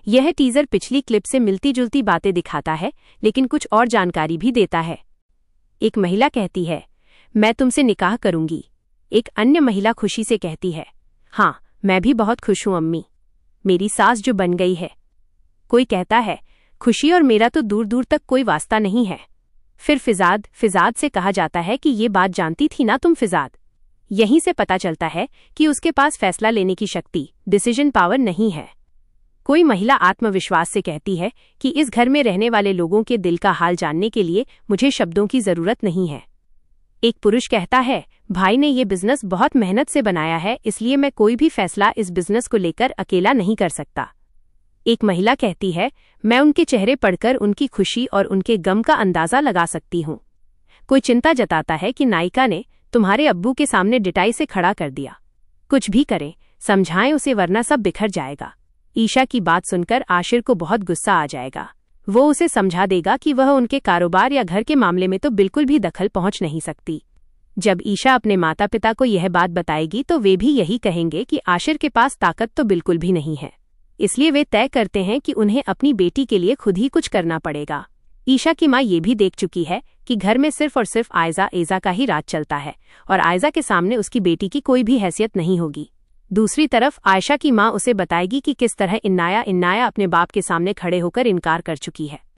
यह टीजर पिछली क्लिप से मिलती जुलती बातें दिखाता है, लेकिन कुछ और जानकारी भी देता है। एक महिला कहती है, मैं तुमसे निकाह करूंगी। एक अन्य महिला खुशी से कहती है, हाँ, मैं भी बहुत खुश हूं अम्मी, मेरी सास जो बन गई है। कोई कहता है, खुशी और मेरा तो दूर दूर तक कोई वास्ता नहीं है। फिर फिजाद से कहा जाता है कि ये बात जानती थी ना तुम फिजाद। यहीं से पता चलता है कि उसके पास फैसला लेने की शक्ति, डिसीजन पावर नहीं है। कोई महिला आत्मविश्वास से कहती है कि इस घर में रहने वाले लोगों के दिल का हाल जानने के लिए मुझे शब्दों की जरूरत नहीं है। एक पुरुष कहता है, भाई ने ये बिजनेस बहुत मेहनत से बनाया है, इसलिए मैं कोई भी फैसला इस बिजनेस को लेकर अकेला नहीं कर सकता। एक महिला कहती है, मैं उनके चेहरे पढ़कर उनकी खुशी और उनके गम का अंदाजा लगा सकती हूँ। कोई चिंता जताता है कि नायिका ने तुम्हारे अब्बू के सामने डिटाई से खड़ा कर दिया। कुछ भी करें, समझाएं उसे वरना सब बिखर जाएगा। ईशा की बात सुनकर आशिर को बहुत गुस्सा आ जाएगा। वो उसे समझा देगा कि वह उनके कारोबार या घर के मामले में तो बिल्कुल भी दखल पहुंच नहीं सकती। जब ईशा अपने माता पिता को यह बात बताएगी तो वे भी यही कहेंगे कि आशिर के पास ताकत तो बिल्कुल भी नहीं है। इसलिए वे तय करते हैं कि उन्हें अपनी बेटी के लिए खुद ही कुछ करना पड़ेगा। ईशा की माँ ये भी देख चुकी है कि घर में सिर्फ और सिर्फ आयजा का ही राज चलता है और आयजा के सामने उसकी बेटी की कोई भी हैसियत नहीं होगी। दूसरी तरफ आयशा की माँ उसे बताएगी कि किस तरह इन्नाया अपने बाप के सामने खड़े होकर इनकार कर चुकी है।